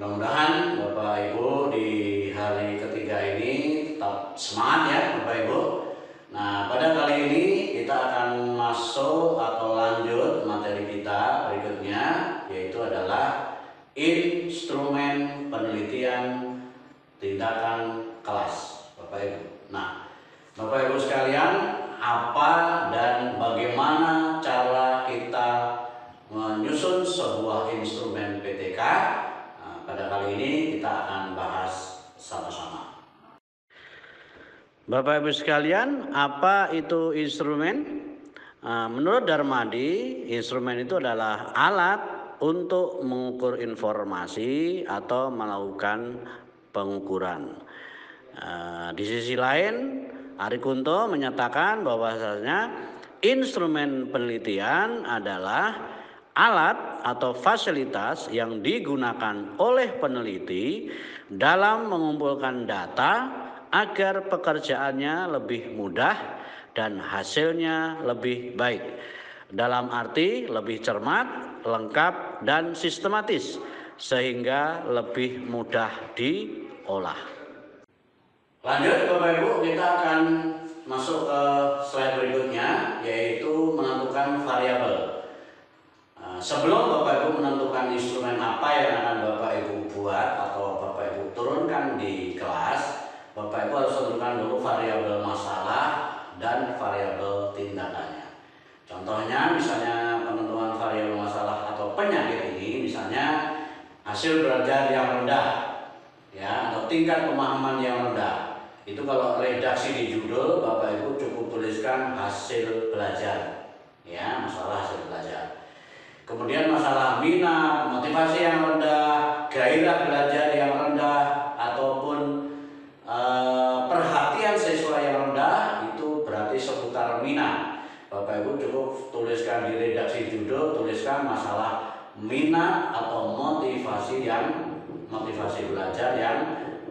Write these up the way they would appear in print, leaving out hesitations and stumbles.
Mudah-mudahan Bapak Ibu di hari ketiga ini tetap semangat ya Bapak Ibu. Nah, pada kali ini kita akan masuk atau lanjut materi kita berikutnya, yaitu adalah instrumen penelitian tindakan kelas Bapak Ibu. Nah, Bapak Ibu sekalian, apa dan bagaimana cara kita menyusun sebuah instrumen PTK? Pada kali ini kita akan bahas sama-sama. Bapak Ibu sekalian, apa itu instrumen? Menurut Darmadi, instrumen itu adalah alat untuk mengukur informasi atau melakukan pengukuran. Di sisi lain, Ari Kunto menyatakan bahwasanya instrumen penelitian adalah alat atau fasilitas yang digunakan oleh peneliti dalam mengumpulkan data agar pekerjaannya lebih mudah dan hasilnya lebih baik. Dalam arti lebih cermat, lengkap, dan sistematis sehingga lebih mudah diolah. Lanjut Bapak Ibu, kita akan masuk ke slide berikutnya, yaitu menentukan variabel. Sebelum Bapak Ibu menentukan instrumen apa yang akan Bapak Ibu buat atau Bapak Ibu turunkan di kelas, Bapak Ibu harus tentukan dulu variabel masalah dan variabel tindakannya. Contohnya misalnya penentuan variabel masalah atau penyakit ini, misalnya hasil belajar yang rendah, ya, atau tingkat pemahaman yang rendah. Itu kalau redaksi di judul Bapak Ibu cukup tuliskan hasil belajar, ya, masalah hasil belajar. Kemudian masalah minat, motivasi yang rendah, gairah belajar yang rendah, ataupun perhatian siswa yang rendah, itu berarti seputar minat. Bapak Ibu cukup tuliskan di redaksi judul, tuliskan masalah minat atau motivasi belajar yang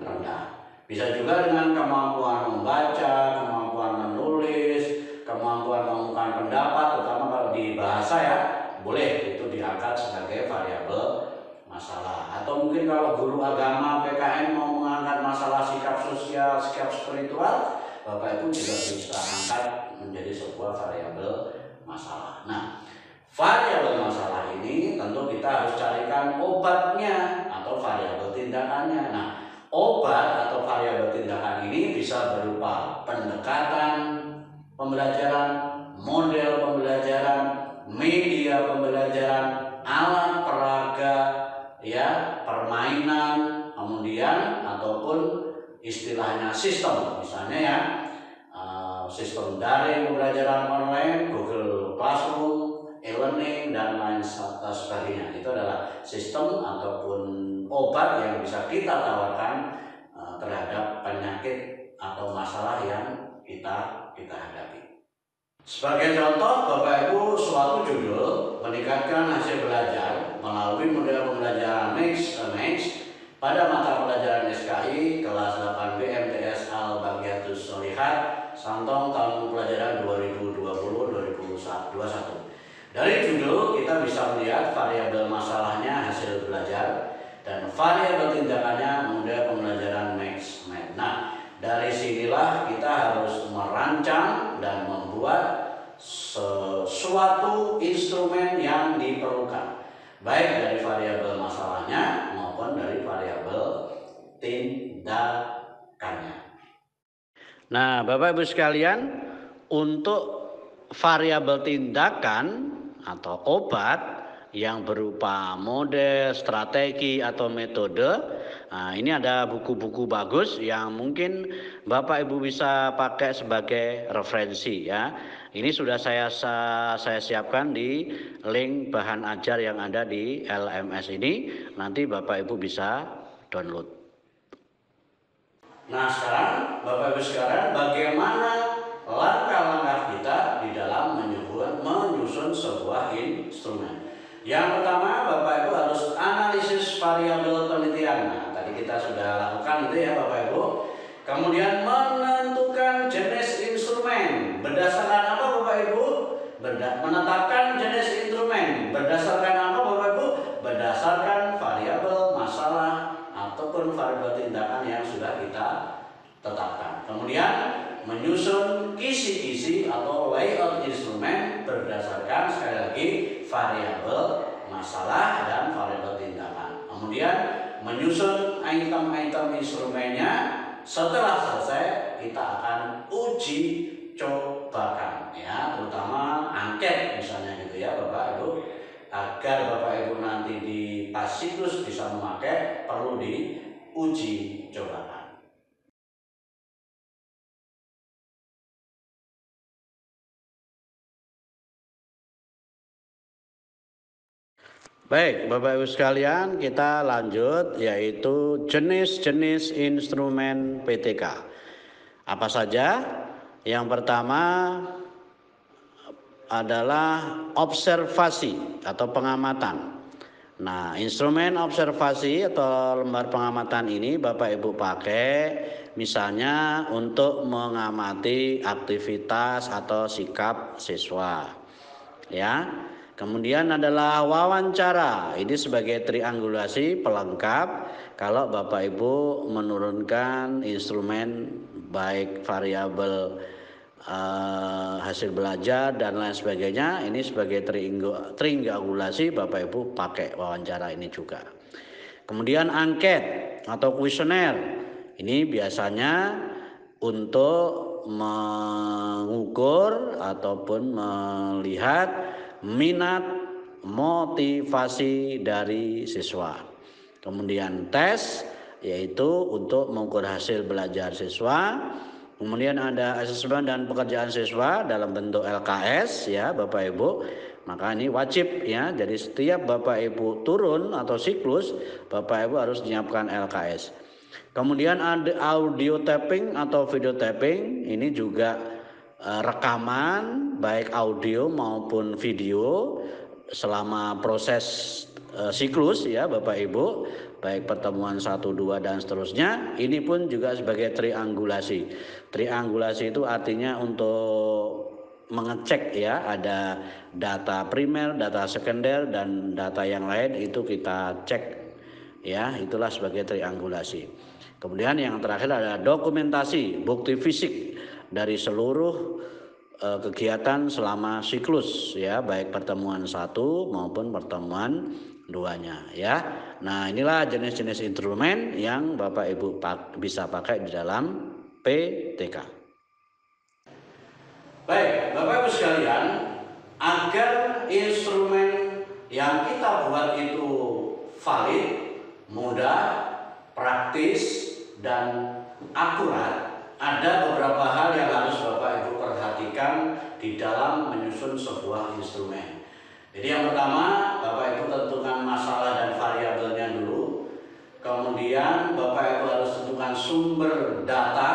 rendah. Bisa juga dengan kemampuan membaca, kemampuan menulis, kemampuan mengungkapkan pendapat, terutama kalau di bahasa ya, boleh itu diangkat sebagai variabel masalah. Atau mungkin kalau guru agama PKN mau mengangkat masalah sikap sosial, sikap spiritual, Bapak Ibu juga bisa angkat menjadi sebuah variabel masalah. Nah, variabel masalah ini tentu kita harus carikan obatnya atau variabel tindakannya. Nah, obat atau variabel tindakan ini bisa berupa pendekatan pembelajaran, model pembelajaran, media pembelajaran, alat peraga, ya, permainan, kemudian ataupun istilahnya sistem, misalnya ya, sistem daring pembelajaran online, Google Classroom, e-learning, dan lain sebagainya. Itu adalah sistem ataupun obat yang bisa kita tawarkan terhadap penyakit atau masalah yang kita hadapi. Sebagai contoh, Bapak Ibu, suatu judul meningkatkan hasil belajar melalui model pembelajaran mix pada mata pelajaran SKI kelas 8B MTS Al-Baqiyatus Sholihat Santong tahun pelajaran 2020-2021. Dari judul kita bisa melihat variabel masalahnya hasil belajar dan variabel tindakannya model pembelajaran mix. Nah, dari sinilah kita harus merancang dan membuat sesuatu instrumen yang diperlukan, baik dari variabel masalahnya maupun dari variabel tindakannya. Nah, Bapak Ibu sekalian, untuk variabel tindakan atau obat yang berupa model, strategi, atau metode, nah, ini ada buku-buku bagus yang mungkin Bapak Ibu bisa pakai sebagai referensi ya. Ini sudah saya siapkan di link bahan ajar yang ada di LMS ini. Nanti Bapak Ibu bisa download. Nah, sekarang Bapak Ibu sekalian, bagaimana langkah-langkah kita di dalam menyusun sebuah instrumen? Yang pertama, Bapak Ibu harus analisis variabel penelitian. Nah, tadi kita sudah lakukan itu ya Bapak Ibu. Kemudian menentukan jenis instrumen. Berdasarkan apa Bapak Ibu? Menetapkan jenis instrumen. Berdasarkan apa Bapak Ibu? Berdasarkan variabel masalah menyusun kisi-kisi atau layout instrumen berdasarkan sekali lagi variabel masalah dan variabel tindakan. Kemudian menyusun item-item instrumennya. Setelah selesai kita akan uji cobakan ya, terutama angket misalnya gitu ya Bapak Ibu. Agar Bapak Ibu nanti di pas siklus bisa memakai, perlu diuji cobakan. Baik, Bapak Ibu sekalian, kita lanjut yaitu jenis-jenis instrumen PTK. Apa saja? Yang pertama adalah observasi atau pengamatan. Nah, instrumen observasi atau lembar pengamatan ini Bapak Ibu pakai misalnya untuk mengamati aktivitas atau sikap siswa. Ya. Kemudian adalah wawancara. Ini sebagai triangulasi pelengkap kalau Bapak Ibu menurunkan instrumen baik variabel hasil belajar dan lain sebagainya. Ini sebagai triangulasi Bapak Ibu pakai wawancara ini juga. Kemudian angket atau kuesioner. Ini biasanya untuk mengukur ataupun melihat minat motivasi dari siswa. Kemudian tes yaitu untuk mengukur hasil belajar siswa. Kemudian ada asesmen dan pekerjaan siswa dalam bentuk LKS ya Bapak Ibu. Maka ini wajib ya. Jadi setiap Bapak Ibu turun atau siklus, Bapak Ibu harus menyiapkan LKS. Kemudian ada audio tapping atau video tapping. Ini juga rekaman baik audio maupun video selama proses siklus ya Bapak Ibu, baik pertemuan 1, 2 dan seterusnya. Ini pun juga sebagai triangulasi. Triangulasi itu artinya untuk mengecek ya, ada data primer, data sekunder dan data yang lain itu kita cek ya, itulah sebagai triangulasi. Kemudian yang terakhir adalah dokumentasi, bukti fisik dari seluruh kegiatan selama siklus ya, baik pertemuan 1 maupun pertemuan 2-nya ya. Nah, inilah jenis-jenis instrumen yang Bapak Ibu bisa pakai di dalam PTK. Baik, Bapak Ibu sekalian, agar instrumen yang kita buat itu valid, mudah, praktis dan akurat, ada beberapa hal yang harus Bapak Ibu perhatikan di dalam menyusun sebuah instrumen. Jadi yang pertama, Bapak Ibu tentukan masalah dan variabelnya dulu. Kemudian Bapak Ibu harus tentukan sumber data,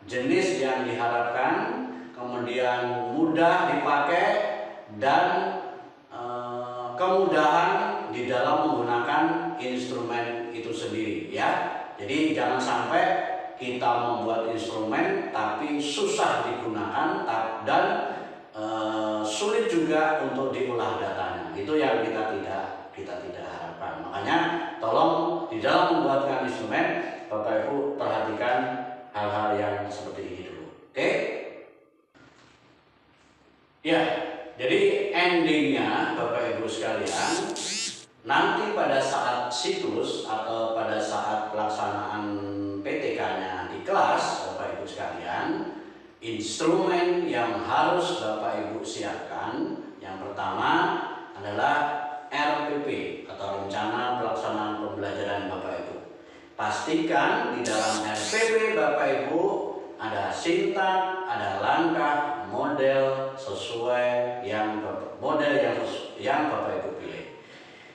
jenis yang diharapkan, kemudian mudah dipakai dan kemudahan di dalam menggunakan instrumen itu sendiri ya. Jadi jangan sampai kita membuat instrumen tapi susah digunakan dan sulit juga untuk diolah datanya. Itu yang kita tidak harapkan. Makanya tolong di dalam membuatkan instrumen Bapak Ibu perhatikan hal-hal yang seperti ini dulu. Oke? Ya, jadi endingnya Bapak Ibu sekalian, nanti pada saat siklus atau pada saat pelaksanaan PTK-nya di kelas, Bapak Ibu sekalian, instrumen yang harus Bapak Ibu siapkan yang pertama adalah RPP atau Rencana Pelaksanaan Pembelajaran Bapak Ibu. Pastikan di dalam RPP Bapak Ibu ada sintak, ada langkah, model sesuai yang Bapak Ibu pilih.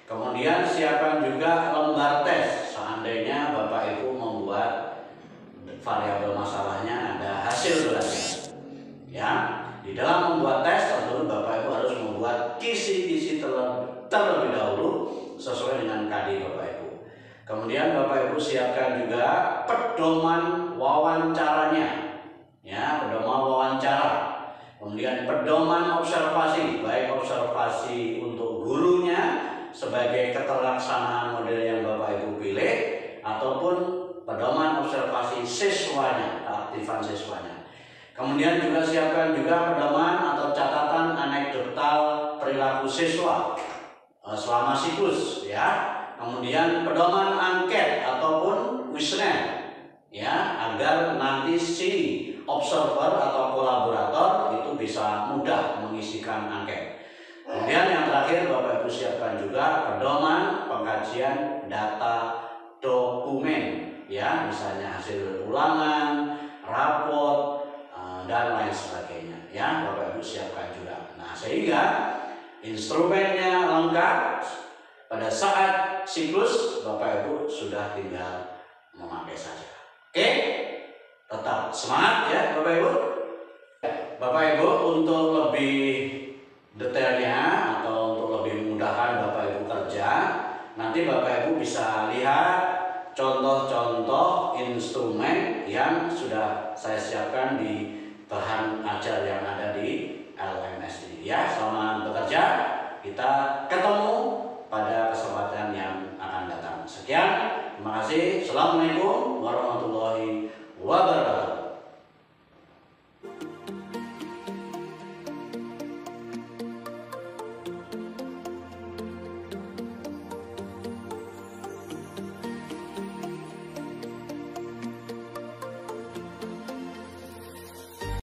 Kemudian siapkan juga lembar tes. Seandainya Bapak Ibu membuat variabel masalahnya ada hasil belajar. Ya, di dalam membuat tes tentu Bapak Ibu harus membuat kisi-kisi terlebih dahulu sesuai dengan KD Bapak Ibu. Kemudian Bapak Ibu siapkan juga pedoman wawancaranya. Ya, pedoman wawancara. Kemudian pedoman observasi, baik observasi untuk gurunya sebagai keterlaksanaan model yang Bapak Ibu pilih ataupun pedoman observasi siswanya, keaktifan siswanya. Kemudian juga siapkan juga pedoman atau catatan anekdotal perilaku siswa selama siklus ya. Kemudian pedoman angket ataupun kuesioner ya, agar nanti si observer atau kolaborator itu bisa mudah mengisikan angket. Kemudian yang terakhir Bapak Ibu siapkan juga pedoman pengkajian data dokumen ya, misalnya hasil ulangan, raport dan lain sebagainya ya, Bapak Ibu siapkan juga. Nah, sehingga instrumennya lengkap, pada saat siklus Bapak Ibu sudah tinggal memakai saja. Oke, tetap semangat ya Bapak Ibu. Bapak Ibu, untuk lebih detailnya atau untuk lebih memudahkan Bapak Ibu kerja, nanti Bapak Ibu bisa lihat contoh-contoh instrumen yang sudah saya siapkan di bahan ajar yang ada di LMS ini ya. Selamat bekerja, kita ketemu